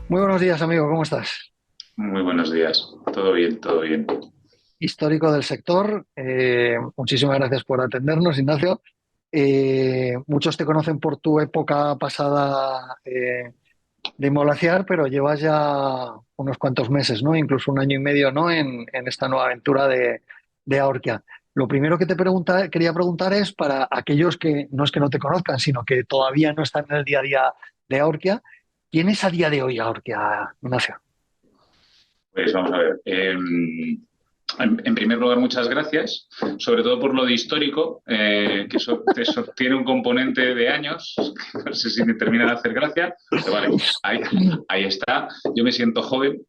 Muy buenos días, amigo, ¿cómo estás? Muy buenos días. Todo bien, todo bien. Histórico del sector, muchísimas gracias por atendernos, Ignacio. Muchos te conocen por tu época pasada de Inmolaciar, pero llevas ya unos cuantos meses, ¿no? Incluso un año y medio, ¿no? En esta nueva aventura de Aorquia. Lo primero que quería preguntar es para aquellos que no es que no te conozcan, sino que todavía no están en el día a día de Aorquia, ¿quién es a día de hoy Aorquia, Ignacio? Pues vamos a ver. En primer lugar, muchas gracias, sobre todo por lo de histórico, que eso tiene un componente de años, que no sé si me termina de hacer gracia, pero vale, ahí, ahí está. Yo me siento joven,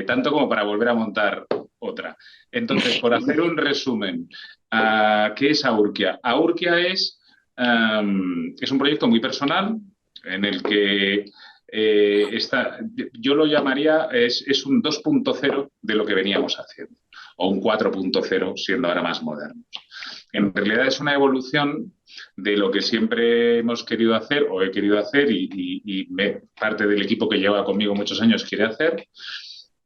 tanto como para volver a montar otra. Entonces, por hacer un resumen, ¿qué es Aurkia? Aurkia es un proyecto muy personal en el que yo lo llamaría, es un 2.0 de lo que veníamos haciendo, o un 4.0 siendo ahora más modernos. En realidad es una evolución de lo que siempre hemos querido hacer o he querido hacer parte del equipo que lleva conmigo muchos años quiere hacer,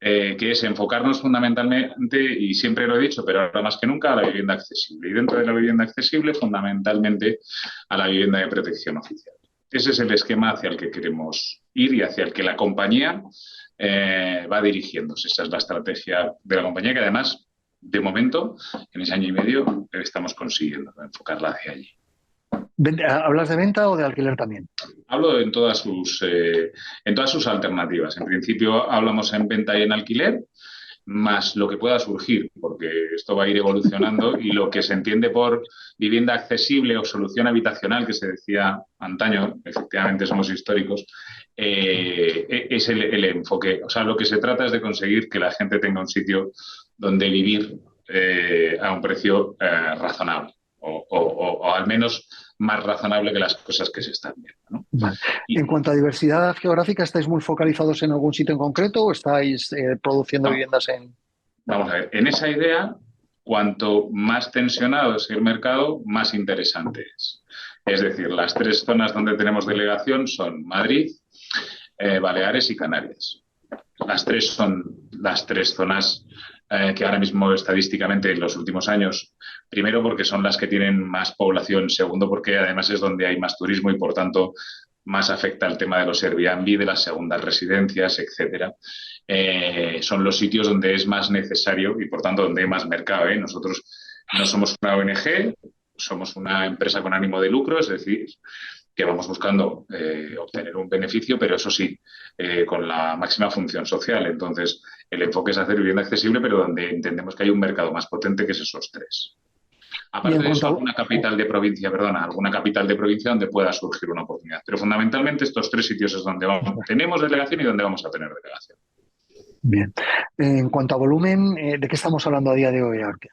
que es enfocarnos fundamentalmente, y siempre lo he dicho, pero ahora más que nunca, a la vivienda accesible. Y dentro de la vivienda accesible, fundamentalmente a la vivienda de protección oficial. Ese es el esquema hacia el que queremos ir y hacia el que la compañía va dirigiéndose. Esa es la estrategia de la compañía que además, de momento, en ese año y medio, estamos consiguiendo enfocarla hacia allí. ¿Hablas de venta o de alquiler también? Hablo en todas sus alternativas. En principio hablamos en venta y en alquiler, más lo que pueda surgir, porque esto va a ir evolucionando y lo que se entiende por vivienda accesible o solución habitacional, que se decía antaño, efectivamente somos históricos, es el enfoque. O sea, lo que se trata es de conseguir que la gente tenga un sitio donde vivir a un precio razonable o al menos más razonable que las cosas que se están viendo, ¿no? Vale. En Y, cuanto a diversidad geográfica, ¿estáis muy focalizados en algún sitio en concreto o estáis produciendo no, viviendas en... Vamos a ver, en esa idea, cuanto más tensionado es el mercado, más interesante es. Es decir, las tres zonas donde tenemos delegación son Madrid, Baleares y Canarias. Las tres son las tres zonas que ahora mismo estadísticamente en los últimos años, primero porque son las que tienen más población, segundo porque además es donde hay más turismo y por tanto más afecta el tema de los Airbnb, de las segundas residencias, etcétera. Son los sitios donde es más necesario y por tanto donde hay más mercado. Nosotros no somos una ONG, somos una empresa con ánimo de lucro, es decir, que vamos buscando obtener un beneficio, pero eso sí, con la máxima función social. Entonces, el enfoque es hacer vivienda accesible, pero donde entendemos que hay un mercado más potente que es esos tres. Y en Aparte de eso, cuanto alguna capital de provincia donde pueda surgir una oportunidad. Pero fundamentalmente estos tres sitios es donde tenemos delegación y donde vamos a tener delegación. Bien. En cuanto a volumen, ¿de qué estamos hablando a día de hoy, Arquia?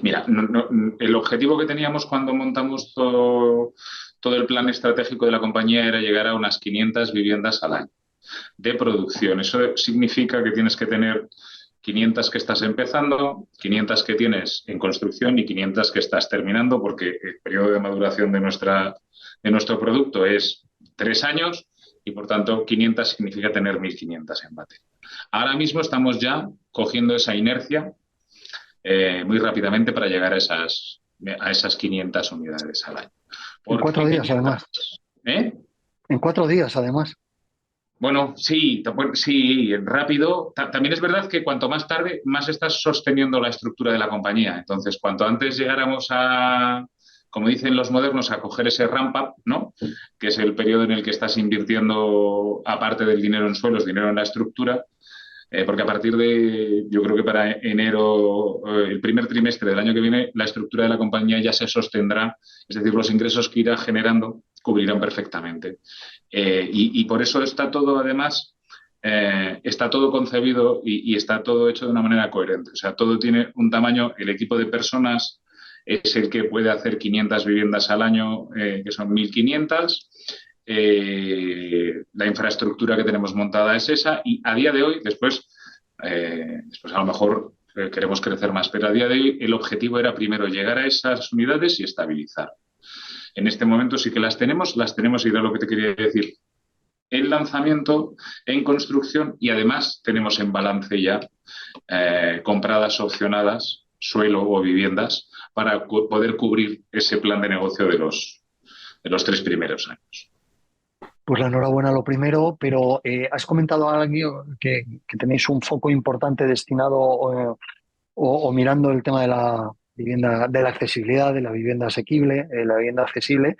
Mira, el objetivo que teníamos cuando montamos todo el plan estratégico de la compañía era llegar a unas 500 viviendas al año de producción. Eso significa que tienes que tener 500 que estás empezando, 500 que tienes en construcción y 500 que estás terminando, porque el periodo de maduración de nuestro producto es 3 años y por tanto 500 significa tener 1.500 en bate. Ahora mismo estamos ya cogiendo esa inercia muy rápidamente para llegar a esas 500 unidades al año. En ¿Por cuatro qué días, además. 500? ¿Eh? En 4 días, además. Bueno, sí, sí, rápido. También es verdad que cuanto más tarde, más estás sosteniendo la estructura de la compañía. Entonces, cuanto antes llegáramos como dicen los modernos, a coger ese ramp up, ¿no? Que es el periodo en el que estás invirtiendo, aparte del dinero en suelos, dinero en la estructura, porque a partir de, yo creo que para enero, el primer trimestre del año que viene, la estructura de la compañía ya se sostendrá, es decir, los ingresos que irá generando cubrirán perfectamente. Y por eso está todo, además, está todo concebido y está todo hecho de una manera coherente. O sea, todo tiene un tamaño, el equipo de personas es el que puede hacer 500 viviendas al año, que son 1.500. La infraestructura que tenemos montada es esa y a día de hoy, después a lo mejor queremos crecer más, pero a día de hoy el objetivo era primero llegar a esas unidades y estabilizar. En este momento sí que las tenemos y era lo que te quería decir. en lanzamiento, en construcción y además tenemos en balance ya compradas, opcionadas, suelo o viviendas para poder cubrir ese plan de negocio de los 3 primeros años. Pues la enhorabuena lo primero, pero has comentado algo que tenéis un foco importante destinado o mirando el tema de la vivienda, de la accesibilidad, de la vivienda asequible, la vivienda accesible.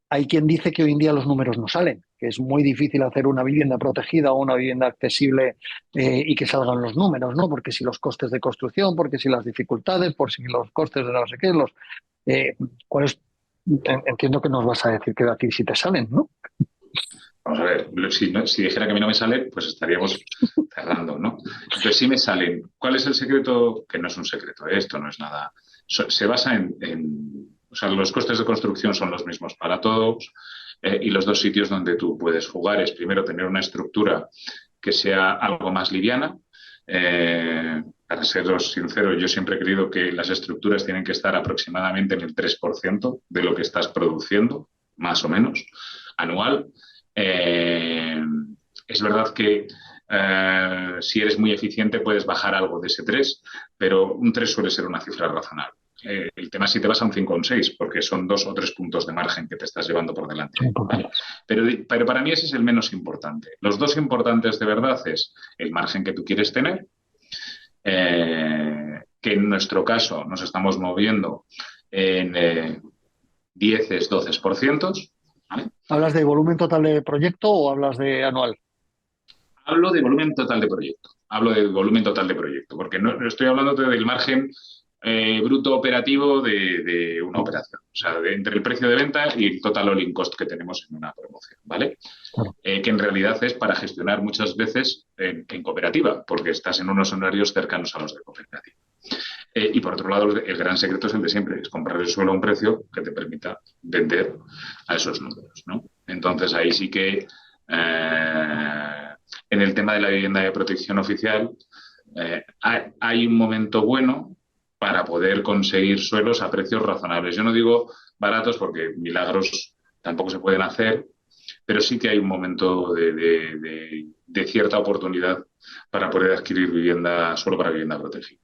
Hay quien dice que hoy en día los números no salen, que es muy difícil hacer una vivienda protegida o una vivienda accesible y que salgan los números, ¿no? Porque si los costes de construcción, porque si las dificultades, por si los costes de no sé qué, eh, ¿cuál es? Entiendo que nos vas a decir que de aquí sí te salen, ¿no? Vamos a ver, si dijera que a mí no me sale, pues estaríamos cerrando, ¿no? Entonces sí me salen. ¿Cuál es el secreto? Que no es un secreto, esto no es nada. Se basa o sea, los costes de construcción son los mismos para todos y los dos sitios donde tú puedes jugar es primero tener una estructura que sea algo más liviana. Para seros sinceros, yo siempre he creído que las estructuras tienen que estar aproximadamente en el 3% de lo que estás produciendo, más o menos, anual. Es verdad que si eres muy eficiente puedes bajar algo de ese 3, pero un 3 suele ser una cifra razonable. El tema es si te vas a un 5 o un 6, porque son 2 o 3 puntos de margen que te estás llevando por delante. ¿Vale? Pero para mí ese es el menos importante. Los dos importantes de verdad es el margen que tú quieres tener, que en nuestro caso nos estamos moviendo en 10, 12%. ¿Vale? ¿Hablas de volumen total de proyecto o hablas de anual? Hablo de volumen total de proyecto. Hablo de volumen total de proyecto, porque no estoy hablando del margen bruto operativo de una operación. O sea, entre el precio de venta y el total all-in cost que tenemos en una promoción, ¿vale? Claro. Que en realidad es para gestionar muchas veces en cooperativa, porque estás en unos horarios cercanos a los de cooperativa. Y por otro lado, el gran secreto es el de siempre, es comprar el suelo a un precio que te permita vender a esos números, ¿no? Entonces ahí sí que en el tema de la vivienda de protección oficial hay un momento bueno para poder conseguir suelos a precios razonables. Yo no digo baratos porque milagros tampoco se pueden hacer, pero sí que hay un momento de cierta oportunidad para poder adquirir vivienda solo para vivienda protegida.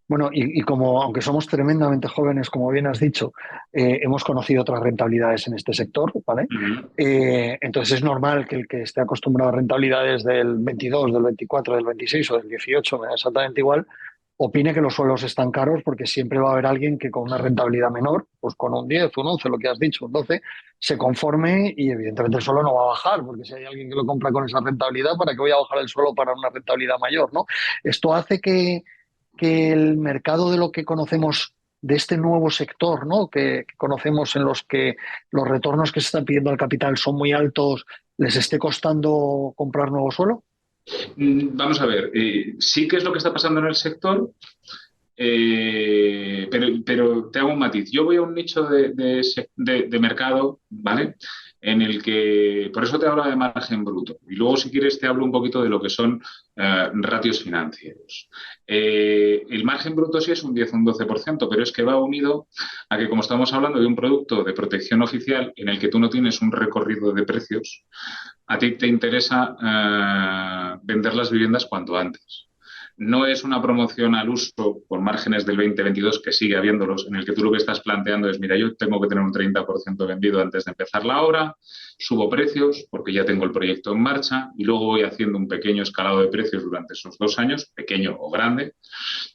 Bueno, y como, aunque somos tremendamente jóvenes, como bien has dicho, hemos conocido otras rentabilidades en este sector, ¿vale? Uh-huh. Entonces es normal que el que esté acostumbrado a rentabilidades del 22, del 24, del 26 o del 18, me da exactamente igual, opine que los suelos están caros porque siempre va a haber alguien que con una rentabilidad menor, pues con un 10, un 11, lo que has dicho, un 12, se conforme y evidentemente el suelo no va a bajar, porque si hay alguien que lo compra con esa rentabilidad, ¿para qué voy a bajar el suelo para una rentabilidad mayor, ¿no? Esto hace que el mercado de lo que conocemos de este nuevo sector, ¿no? Que conocemos en los que los retornos que se están pidiendo al capital son muy altos, les esté costando comprar nuevo suelo? Vamos a ver, sí que es lo que está pasando en el sector, pero te hago un matiz. Yo voy a un nicho de mercado, ¿vale? En el que, por eso te hablo de margen bruto. Y luego, si quieres, te hablo un poquito de lo que son ratios financieros. El margen bruto sí es un 10 o un 12%, pero es que va unido a que, como estamos hablando de un producto de protección oficial en el que tú no tienes un recorrido de precios, a ti te interesa vender las viviendas cuanto antes. No es una promoción al uso con márgenes del 2022, que sigue habiéndolos, en el que tú lo que estás planteando es, mira, yo tengo que tener un 30% vendido antes de empezar la obra, subo precios porque ya tengo el proyecto en marcha y luego voy haciendo un pequeño escalado de precios durante esos 2 años, pequeño o grande,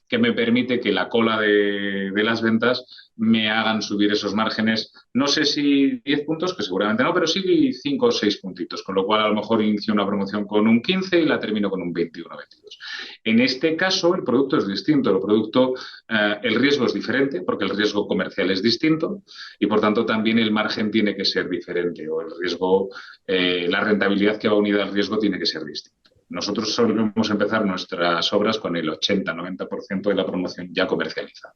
que me permite que la cola de las ventas me hagan subir esos márgenes, no sé si 10 puntos, que seguramente no, pero sí 5 o 6 puntitos, con lo cual a lo mejor inicio una promoción con un 15 y la termino con un 21 o 22. En este caso, el producto es distinto, el riesgo es diferente, porque el riesgo comercial es distinto y, por tanto, también el margen tiene que ser diferente o el riesgo, la rentabilidad que va unida al riesgo tiene que ser distinta. Nosotros solemos empezar nuestras obras con el 80-90% de la promoción ya comercializada.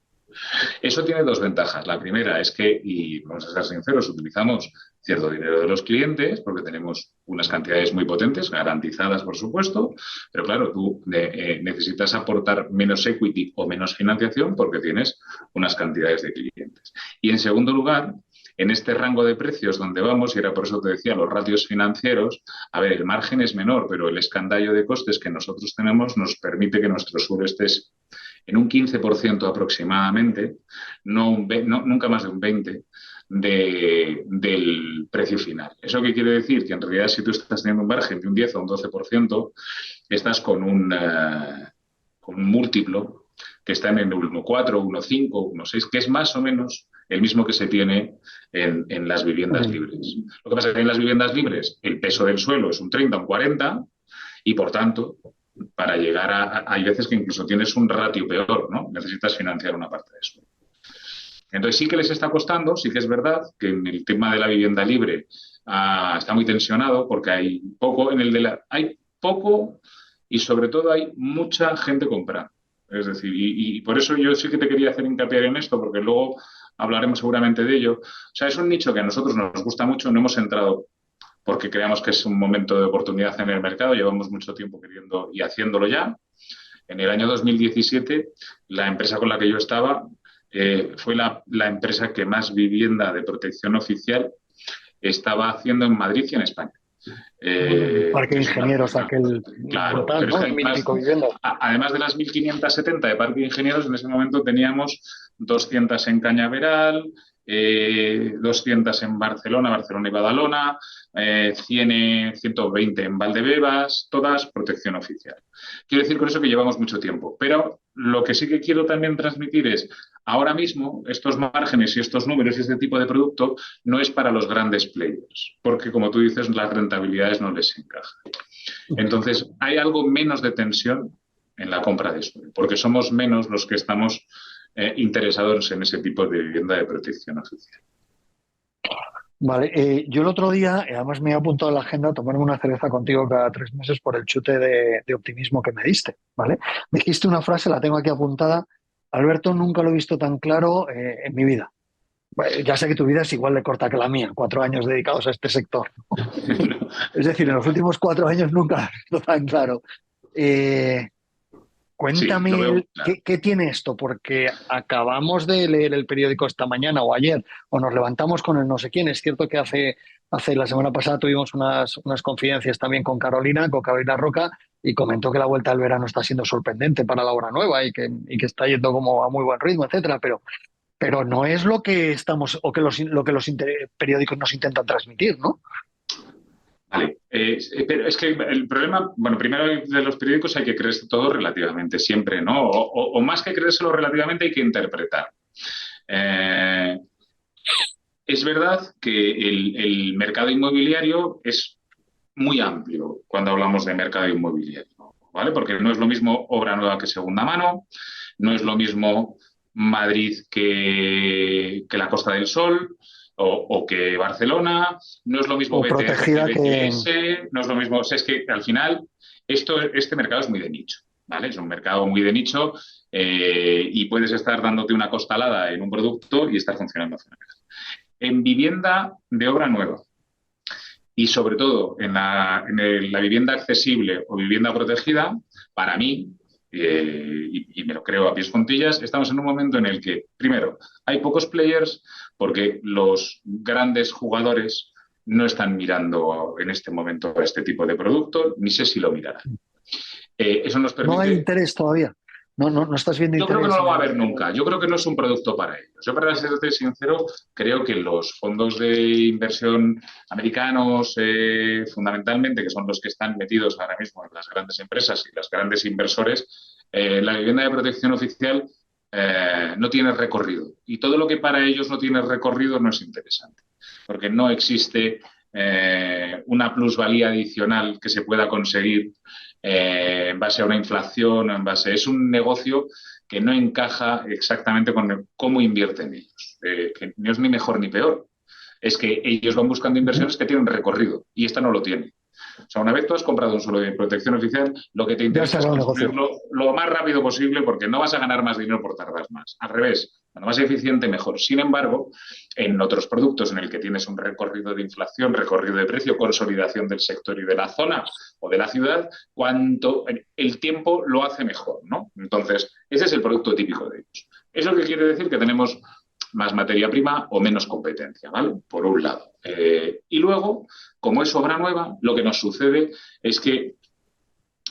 Eso tiene 2 ventajas. La primera es que, y vamos a ser sinceros, utilizamos cierto dinero de los clientes porque tenemos unas cantidades muy potentes, garantizadas por supuesto, pero claro, tú necesitas aportar menos equity o menos financiación porque tienes unas cantidades de clientes. Y en segundo lugar, en este rango de precios donde vamos, y era por eso te decía, los ratios financieros, a ver, el margen es menor, pero el escandallo de costes que nosotros tenemos nos permite que nuestro sur esté en un 15% aproximadamente, nunca más de un 20% del precio final. ¿Eso qué quiere decir? Que en realidad si tú estás teniendo un margen de un 10 o un 12%, estás con un múltiplo que está en el 1,4, 1,5, 1,6, que es más o menos el mismo que se tiene en las viviendas libres. Lo que pasa es que en las viviendas libres el peso del suelo es un 30, un 40, y por tanto, para llegar hay veces que incluso tienes un ratio peor, ¿no? Necesitas financiar una parte de eso. Entonces sí que les está costando, sí que es verdad que en el tema de la vivienda libre está muy tensionado porque hay poco, hay poco y sobre todo hay mucha gente comprando. Es decir, y por eso yo sí que te quería hacer hincapié en esto, porque luego hablaremos seguramente de ello. O sea, es un nicho que a nosotros nos gusta mucho, no hemos entrado porque creamos que es un momento de oportunidad en el mercado, llevamos mucho tiempo queriendo y haciéndolo ya. En el año 2017, la empresa con la que yo estaba fue la empresa que más vivienda de protección oficial estaba haciendo en Madrid y en España. Parque de Ingenieros, aquel claro, brutal, pero es ¿no? que El mil y pico viviendas. además de las 1.570 de Parque de Ingenieros, en ese momento teníamos 200 en Cañaveral, 200 en Barcelona y Badalona, 120 en Valdebebas, todas protección oficial. Quiero decir con eso que llevamos mucho tiempo, pero lo que sí que quiero también transmitir es, ahora mismo estos márgenes y estos números y este tipo de producto no es para los grandes players, porque como tú dices, las rentabilidades no les encajan. Entonces, hay algo menos de tensión en la compra de suelo, porque somos menos los que estamos interesados en ese tipo de vivienda de protección oficial. Vale, yo el otro día, además me he apuntado en la agenda a tomarme una cerveza contigo cada 3 meses por el chute de optimismo que me diste, ¿vale? Me dijiste una frase, la tengo aquí apuntada: Alberto, nunca lo he visto tan claro en mi vida. Bueno, ya sé que tu vida es igual de corta que la mía, 4 años dedicados a este sector, ¿no? Es decir, en los últimos 4 años nunca lo he visto tan claro. Eh, Sí, lo Cuéntame veo claro. ¿qué tiene esto, porque acabamos de leer el periódico esta mañana o ayer, o nos levantamos con el no sé quién. Es cierto que hace la semana pasada tuvimos unas confidencias también con Carolina Roca, y comentó que la vuelta del verano está siendo sorprendente para la obra nueva y que está yendo como a muy buen ritmo, etcétera, pero no es lo que estamos o que lo que los periódicos nos intentan transmitir, ¿no? Vale, pero es que el problema, bueno, primero de los periódicos hay que creerse todo relativamente, siempre, ¿no? O más que creérselo relativamente hay que interpretar. Eh, es verdad que el mercado inmobiliario es muy amplio cuando hablamos de mercado inmobiliario, ¿vale? Porque no es lo mismo obra nueva que segunda mano, no es lo mismo Madrid que la Costa del Sol o que Barcelona, no es lo mismo O BTR que protegida que... BTS, no es lo mismo, o sea, es que al final este mercado es muy de nicho, ¿vale? Es un mercado muy de nicho y puedes estar dándote una costalada en un producto y estar funcionando fenomenal. En vivienda de obra nueva, y sobre todo la vivienda accesible o vivienda protegida, para mí, y me lo creo a pies juntillas, estamos en un momento en el que, primero, hay pocos players porque los grandes jugadores no están mirando en este momento a este tipo de producto, ni sé si lo mirarán. Eso nos No hay permite... interés todavía. No estás viendo Yo creo que no interés lo en va a el... haber nunca. Yo creo que no es un producto para ellos. Yo, para serte sincero, creo que los fondos de inversión americanos, fundamentalmente, que son los que están metidos ahora mismo en las grandes empresas y los grandes inversores, la vivienda de protección oficial no tiene recorrido. Y todo lo que para ellos no tiene recorrido no es interesante. Porque no existe una plusvalía adicional que se pueda conseguir en base a una inflación o en base... Es un negocio que no encaja exactamente con cómo invierten ellos, que no es ni mejor ni peor, es que ellos van buscando inversiones que tienen recorrido y esta no lo tiene. O sea, una vez tú has comprado un suelo de protección oficial, lo que te Ya interesa está es el negocio. construirlo lo más rápido posible porque no vas a ganar más dinero por tardar más. Al revés, cuanto más eficiente, mejor. Sin embargo, en otros productos en el que tienes un recorrido de inflación, recorrido de precio, consolidación del sector y de la zona o de la ciudad, cuanto el tiempo lo hace mejor, ¿no? Entonces, ese es el producto típico de ellos. ¿Eso qué quiere decir? Que tenemos más materia prima o menos competencia, ¿vale? Por un lado. Y luego, como es obra nueva, lo que nos sucede es que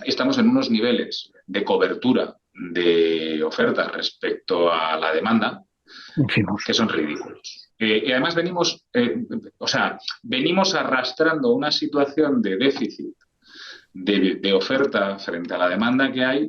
estamos en unos niveles de cobertura de ofertas respecto a la demanda Ínfimos. que son ridículos. Y además venimos arrastrando una situación de déficit de oferta frente a la demanda que hay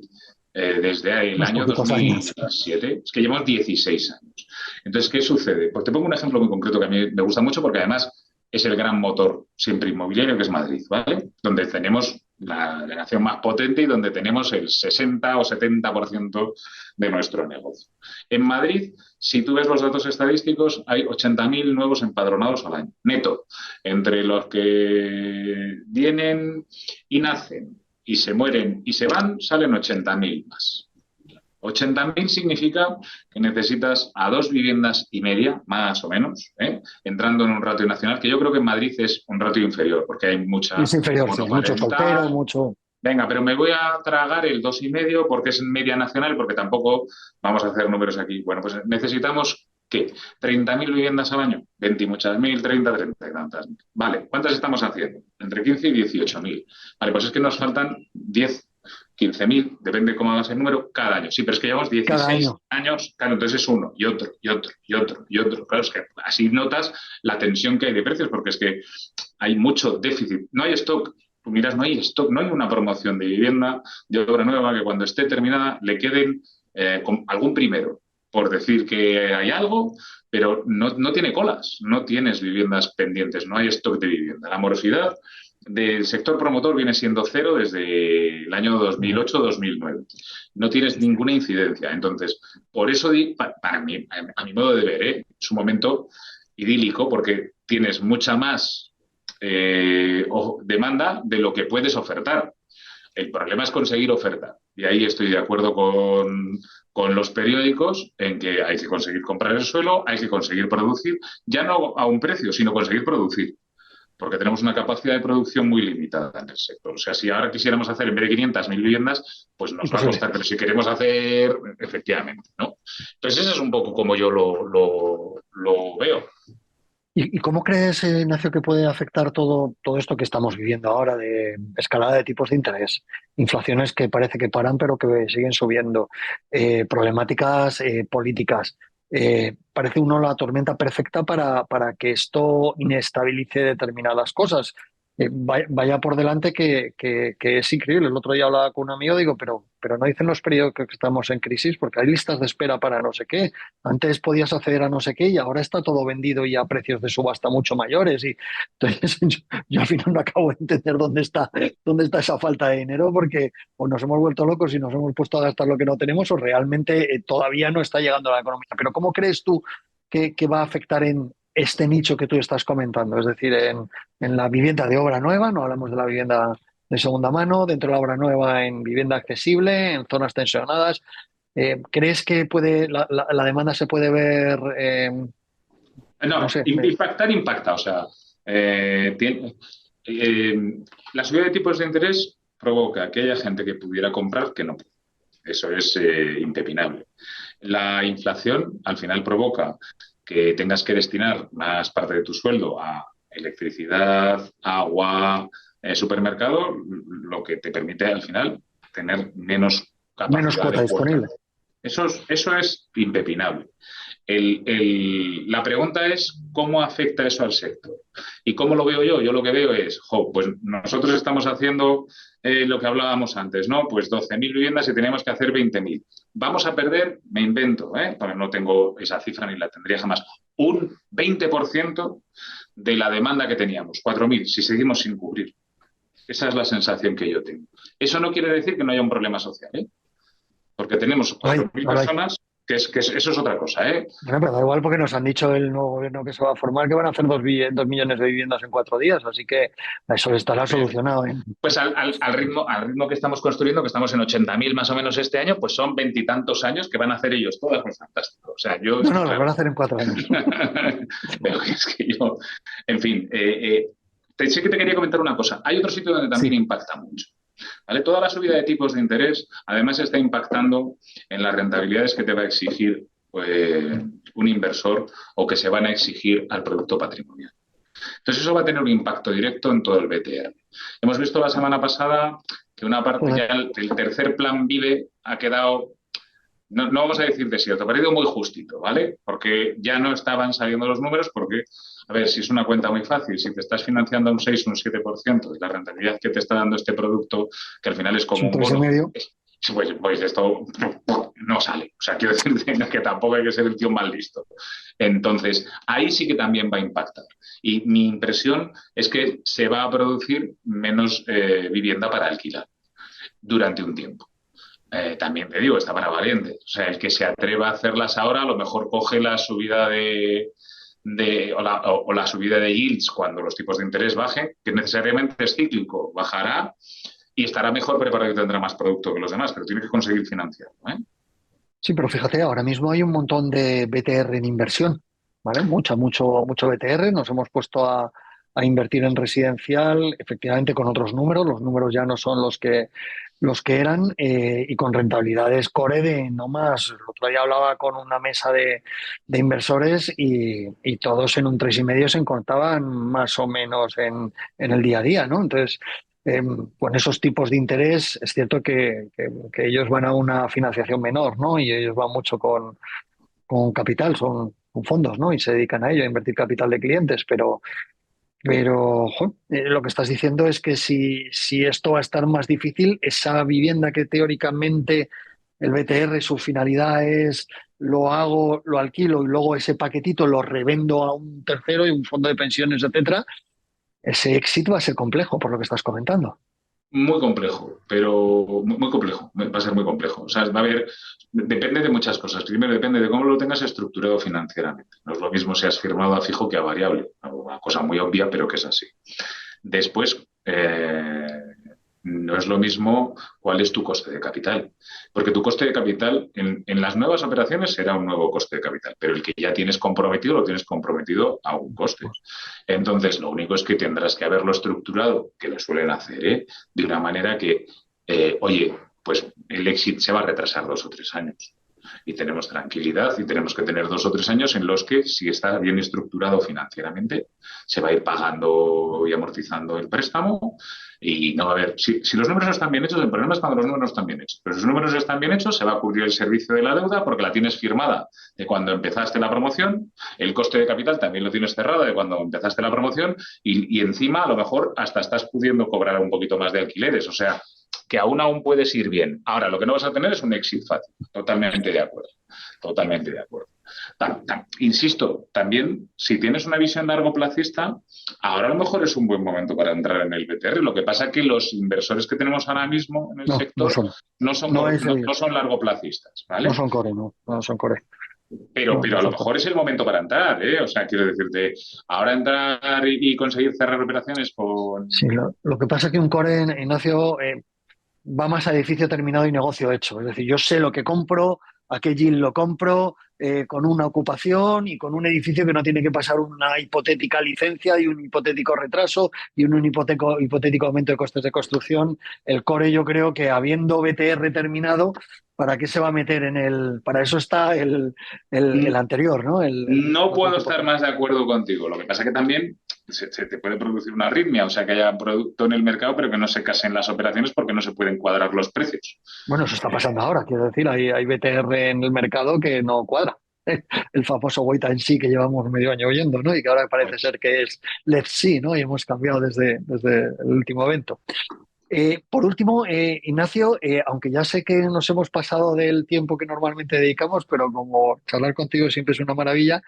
desde el Unos año poquitos años. 2007. Es que llevamos 16 años. Entonces, ¿qué sucede? Pues te pongo un ejemplo muy concreto que a mí me gusta mucho porque además es el gran motor siempre inmobiliario, que es Madrid, ¿vale? Donde tenemos la delegación más potente y donde tenemos el 60 o 70% de nuestro negocio. En Madrid, si tú ves los datos estadísticos, hay 80.000 nuevos empadronados al año, neto, entre los que vienen y nacen y se mueren y se van, salen 80.000 más. 80.000 significa que necesitas a 2,5 viviendas, más o menos, entrando en un ratio nacional, que yo creo que en Madrid es un ratio inferior, porque hay mucha Es inferior, sí, mucho soltero, monoparental. mucho. Venga, pero me voy a tragar el 2,5 porque es media nacional, porque tampoco vamos a hacer números aquí. Bueno, pues necesitamos, ¿qué? 30.000 viviendas al año, 20 muchas mil, 30 y tantas. Vale, ¿cuántas estamos haciendo? Entre 15 y 18.000. Vale, pues es que nos faltan 10, 15.000, depende cómo hagas el número, cada año. Sí, pero es que llevamos Cada 16 año. años, claro, entonces es uno y otro y otro y otro y otro. Claro, es que así notas la tensión que hay de precios, porque es que hay mucho déficit. No hay stock. Tú miras, no hay stock, no hay una promoción de vivienda de obra nueva que cuando esté terminada le queden con algún primero, por decir que hay algo, pero no tiene colas, no tienes viviendas pendientes, no hay stock de vivienda. La morosidad del sector promotor viene siendo cero desde el año 2008-2009. No tienes ninguna incidencia. Entonces, por eso, para mí, a mi modo de ver, es un momento idílico porque tienes mucha más demanda de lo que puedes ofertar. El problema es conseguir oferta. Y ahí estoy de acuerdo con los periódicos en que hay que conseguir comprar el suelo, hay que conseguir producir, ya no a un precio, sino conseguir producir. Porque tenemos una capacidad de producción muy limitada en el sector. O sea, si ahora quisiéramos hacer en vez de 500.000 viviendas, pues nos va a Imposible. costar, pero si queremos hacer, efectivamente, ¿no? Entonces, ese es un poco como yo lo veo. ¿Y cómo crees, Ignacio, que puede afectar todo esto que estamos viviendo ahora de escalada de tipos de interés, inflaciones que parece que paran pero que siguen subiendo, problemáticas políticas? Parece uno la tormenta perfecta para que esto inestabilice determinadas cosas. Vaya por delante que es increíble. El otro día hablaba con un amigo, digo, pero no dicen los periódicos que estamos en crisis porque hay listas de espera para no sé qué. Antes podías acceder a no sé qué y ahora está todo vendido y a precios de subasta mucho mayores. Y entonces yo al final no acabo de entender dónde está esa falta de dinero porque o nos hemos vuelto locos y nos hemos puesto a gastar lo que no tenemos o realmente todavía no está llegando a la economía. Pero ¿cómo crees tú que va a afectar en este nicho que tú estás comentando? Es decir, en la vivienda de obra nueva, no hablamos de la vivienda de segunda mano, dentro de la obra nueva en vivienda accesible, en zonas tensionadas. ¿Crees que la demanda se puede ver, no No, sé, impacta. O sea, eh, la subida de tipos de interés provoca que haya gente que pudiera comprar que no puede. Eso es impepinable. La inflación al final provoca que tengas que destinar más parte de tu sueldo a electricidad, agua, supermercado, lo que te permite al final tener menos menos capacidad cuota de cuota. disponible? Eso es impepinable. La pregunta es cómo afecta eso al sector. ¿Y cómo lo veo yo? Yo lo que veo es, pues nosotros estamos haciendo lo que hablábamos antes, ¿no? Pues 12.000 viviendas y tenemos que hacer 20.000. Vamos a perder, me invento, porque no tengo esa cifra ni la tendría jamás, un 20% de la demanda que teníamos, 4.000, si seguimos sin cubrir. Esa es la sensación que yo tengo. Eso no quiere decir que no haya un problema social, porque tenemos No hay, 4.000 no lo hay. personas, eso es otra cosa, ¿eh? Bueno, pero da igual porque nos han dicho el nuevo gobierno que se va a formar que van a hacer 2 millones de viviendas en 4 días, así que eso estará solucionado, ¿eh? Pues al ritmo que estamos construyendo, que estamos en 80.000 más o menos este año, pues son 20 y tantos años que van a hacer ellos todas, pues fantástico. O sea, yo No, estoy no, las van claro. a hacer en 4 años. Pero es que yo, en fin, sí que te quería comentar una cosa. Hay otro sitio donde también Sí, impacta mucho. ¿Vale? Toda la subida de tipos de interés, además, está impactando en las rentabilidades que te va a exigir un inversor o que se van a exigir al producto patrimonial. Entonces eso va a tener un impacto directo en todo el BTR. Hemos visto la semana pasada que una parte ya el tercer plan Vive ha quedado, no vamos a decir desierto, pero ha ido muy justito, ¿vale? Porque ya no estaban saliendo los números porque, a ver, si es una cuenta muy fácil, si te estás financiando un 6 o un 7% de la rentabilidad que te está dando este producto, que al final es como un bono, pues esto no sale. O sea, quiero decir que tampoco hay que ser el tío más listo. Entonces, ahí sí que también va a impactar. Y mi impresión es que se va a producir menos vivienda para alquilar durante un tiempo. También te digo, está para valientes. O sea, el que se atreva a hacerlas ahora, a lo mejor coge la subida o la subida de yields cuando los tipos de interés bajen, que necesariamente es cíclico, bajará y estará mejor preparado y tendrá más producto que los demás, pero tiene que conseguir financiarlo, ¿eh? Sí, pero fíjate, ahora mismo hay un montón de BTR en inversión, ¿vale? Mucho BTR. Nos hemos puesto a invertir en residencial, efectivamente con otros números. Los números ya no son los que eran y con rentabilidades core de no más. El otro día hablaba con una mesa de inversores y todos en un 3,5 se encontraban más o menos en el día a día, ¿no? Entonces, con esos tipos de interés, es cierto que ellos van a una financiación menor, ¿no? Y ellos van mucho con capital, son con fondos, ¿no? Y se dedican a ello, a invertir capital de clientes, pero lo que estás diciendo es que si esto va a estar más difícil, esa vivienda que teóricamente el BTR, su finalidad es lo hago, lo alquilo y luego ese paquetito lo revendo a un tercero y un fondo de pensiones, etcétera, ese éxito va a ser complejo, por lo que estás comentando. Muy complejo, pero muy complejo, va a ser muy complejo. O sea, va a haber, depende de muchas cosas. Primero, depende de cómo lo tengas estructurado financieramente. No es lo mismo si has firmado a fijo que a variable, una cosa muy obvia, pero que es así. Después, no es lo mismo cuál es tu coste de capital, porque tu coste de capital en las nuevas operaciones será un nuevo coste de capital, pero el que ya tienes comprometido lo tienes comprometido a un coste. Entonces, lo único es que tendrás que haberlo estructurado, que lo suelen hacer, de una manera que, oye, pues el exit se va a retrasar 2 o 3 años. Y tenemos tranquilidad y tenemos que tener 2 o 3 años en los que, si está bien estructurado financieramente, se va a ir pagando y amortizando el préstamo y no va a haber. Si los números no están bien hechos, el problema es cuando los números no están bien hechos. Pero si los números están bien hechos, se va a cubrir el servicio de la deuda porque la tienes firmada de cuando empezaste la promoción, el coste de capital también lo tienes cerrado de cuando empezaste la promoción y encima a lo mejor hasta estás pudiendo cobrar un poquito más de alquileres. O sea, que aún puedes ir bien. Ahora, lo que no vas a tener es un exit fácil. Totalmente de acuerdo. Totalmente de acuerdo. Insisto, también, si tienes una visión largoplacista, ahora a lo mejor es un buen momento para entrar en el BTR. Lo que pasa es que los inversores que tenemos ahora mismo en el No sector son. no son, No es no son largoplacistas, no ¿vale? son core, no son core. Pero No a lo son core. mejor es el momento para entrar, ¿eh? O sea, quiero decirte, ahora entrar y conseguir cerrar operaciones con... Sí, lo que pasa es que un core, Ignacio, va más a edificio terminado y negocio hecho. Es decir, yo sé lo que compro, a qué yield lo compro, con una ocupación y con un edificio que no tiene que pasar una hipotética licencia y un hipotético retraso y un hipotético aumento de costes de construcción. El core, yo creo que habiendo BTR terminado, ¿para qué se va a meter en el...? Para eso está el anterior, ¿no? No Otro puedo tipo estar de... más de acuerdo contigo. Lo que pasa es que también se te puede producir una arritmia, o sea, que haya producto en el mercado, pero que no se casen las operaciones porque no se pueden cuadrar los precios. Bueno, eso está pasando ahora, quiero decir, hay BTR en el mercado que no cuadra. El famoso wait and see que llevamos medio año oyendo, ¿no? Y que ahora parece Pues, ser que es let's see, ¿no? Y hemos cambiado desde el último evento. Por último, Ignacio, aunque ya sé que nos hemos pasado del tiempo que normalmente dedicamos, pero como charlar contigo siempre es una maravilla,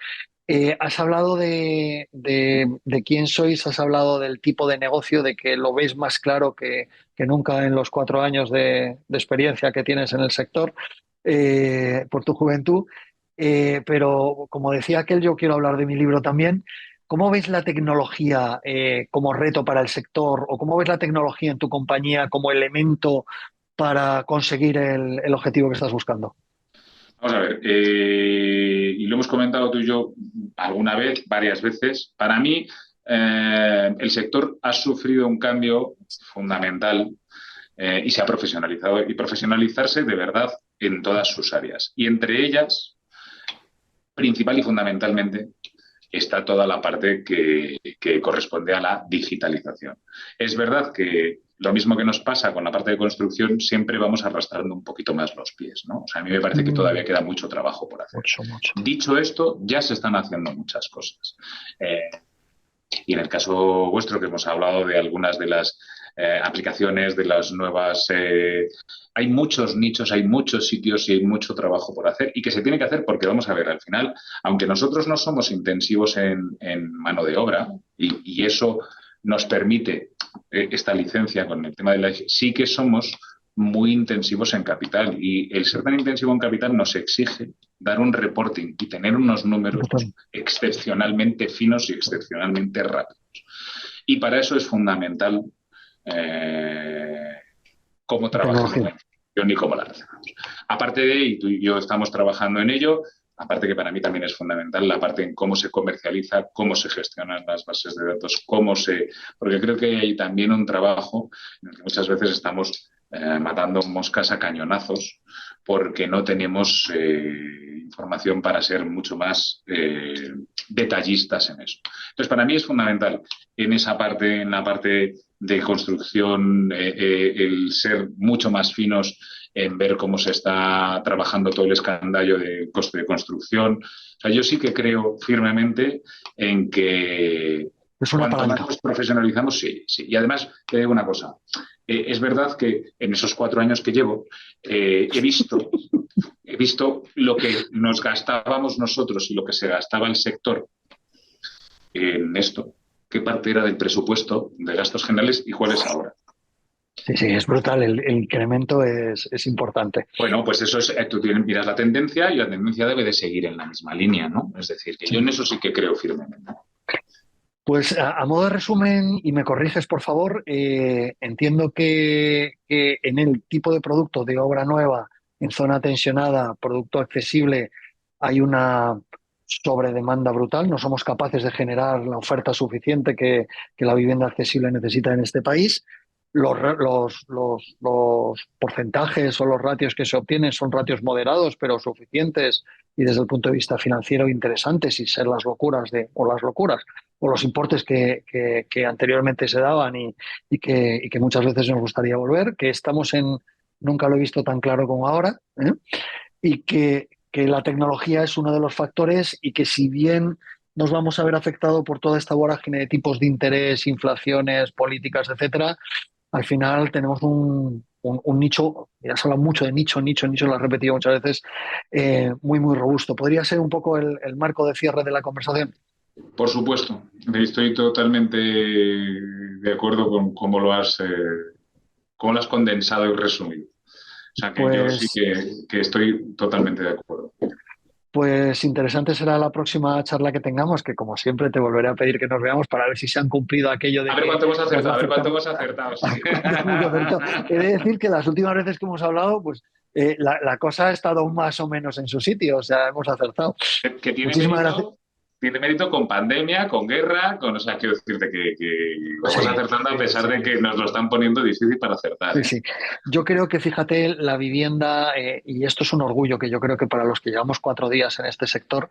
has hablado de quién sois, has hablado del tipo de negocio, de que lo veis más claro que nunca en los 4 años de experiencia que tienes en el sector por tu juventud. Pero como decía aquel, yo quiero hablar de mi libro también. ¿Cómo ves la tecnología como reto para el sector o cómo ves la tecnología en tu compañía como elemento para conseguir el objetivo que estás buscando? vamos a ver, y lo hemos comentado tú y yo alguna vez, varias veces. Para mí, el sector ha sufrido un cambio fundamental y se ha profesionalizado y profesionalizarse de verdad en todas sus áreas. Y entre ellas, principal y fundamentalmente está toda la parte que corresponde a la digitalización. Es verdad que lo mismo que nos pasa con la parte de construcción, siempre vamos arrastrando un poquito más los pies, ¿no? O sea, a mí me parece que todavía queda mucho trabajo por hacer. Mucho. Dicho esto, ya se están haciendo muchas cosas. Y en el caso vuestro, que hemos hablado de algunas de las aplicaciones, de las nuevas... hay muchos nichos, hay muchos sitios y hay mucho trabajo por hacer y que se tiene que hacer porque, vamos a ver, al final, aunque nosotros no somos intensivos en mano de obra y eso nos permite esta licencia con el tema de la... sí que somos muy intensivos en capital y el ser tan intensivo en capital nos exige dar un reporting y tener unos números excepcionalmente finos y excepcionalmente rápidos. Y para eso es fundamental cómo trabajamos la información y cómo la recibimos. Aparte de, y tú y yo estamos trabajando en ello, aparte que para mí también es fundamental la parte en cómo se comercializa, cómo se gestionan las bases de datos, porque creo que hay también un trabajo en el que muchas veces estamos matando moscas a cañonazos porque no tenemos información para ser mucho más detallistas en eso. Entonces, para mí es fundamental en esa parte, en la parte de construcción, el ser mucho más finos en ver cómo se está trabajando todo el escandallo de coste de construcción. O sea, yo sí que creo firmemente en que cuanto más nos profesionalizamos, sí. Y además, te digo una cosa. Es verdad que en esos 4 años que llevo he visto lo que nos gastábamos nosotros y lo que se gastaba el sector en esto. ¿Qué parte era del presupuesto de gastos generales y cuál es ahora? Sí, es brutal. El incremento es importante. Bueno, pues eso es, tú miras la tendencia y la tendencia debe de seguir en la misma línea, ¿no? Es decir, que yo en eso sí que creo firmemente. Pues a modo de resumen, y me corriges por favor, entiendo que en el tipo de producto de obra nueva, en zona tensionada, producto accesible, hay una sobredemanda brutal. No somos capaces de generar la oferta suficiente que la vivienda accesible necesita en este país. Los porcentajes o los ratios que se obtienen son ratios moderados, pero suficientes y desde el punto de vista financiero interesantes, y ser las locuras o los importes que anteriormente se daban y que muchas veces nos gustaría volver, que estamos nunca lo he visto tan claro como ahora, y que la tecnología es uno de los factores y que si bien nos vamos a ver afectados por toda esta vorágine de tipos de interés, inflaciones, políticas, etcétera, al final tenemos un nicho, ya se habla mucho de nicho, lo he repetido muchas veces, muy robusto. ¿Podría ser un poco el marco de cierre de la conversación? Por supuesto, estoy totalmente de acuerdo con cómo lo has condensado y resumido. O sea que yo sí que estoy totalmente de acuerdo. Pues interesante será la próxima charla que tengamos, que como siempre te volveré a pedir que nos veamos para ver si se han cumplido aquello de... A ver cuánto hemos acertado, Sí. He de decir que las últimas veces que hemos hablado, pues la cosa ha estado más o menos en su sitio, o sea, hemos acertado. Que muchísimas gracias. Tiene mérito con pandemia, con guerra, o sea, quiero decirte que vamos acertando a pesar de que nos lo están poniendo difícil para acertar. Sí. Yo creo que, fíjate, la vivienda, y esto es un orgullo que yo creo que para los que llevamos 4 días en este sector,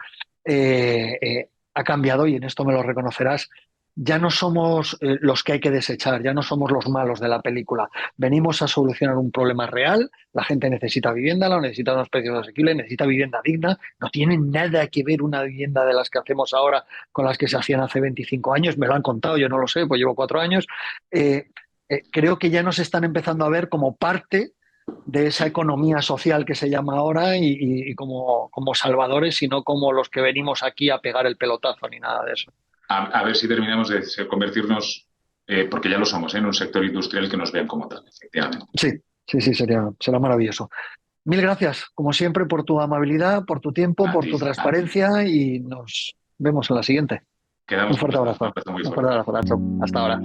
ha cambiado, y en esto me lo reconocerás. Ya no somos los que hay que desechar, ya no somos los malos de la película. Venimos a solucionar un problema real. La gente necesita vivienda, la necesita a unos precios asequibles, necesita vivienda digna. No tiene nada que ver una vivienda de las que hacemos ahora con las que se hacían hace 25 años. Me lo han contado, yo no lo sé, pues llevo 4 años. Creo que ya nos están empezando a ver como parte de esa economía social que se llama ahora y como salvadores, y no como los que venimos aquí a pegar el pelotazo ni nada de eso. A ver si terminamos de convertirnos, porque ya lo somos, en un sector industrial que nos vean como tal, efectivamente. Sí, será maravilloso. Mil gracias, como siempre, por tu amabilidad, por tu tiempo, por tu transparencia, y nos vemos en la siguiente. Quedamos un fuerte abrazo. Un fuerte abrazo, Nacho. Hasta ahora.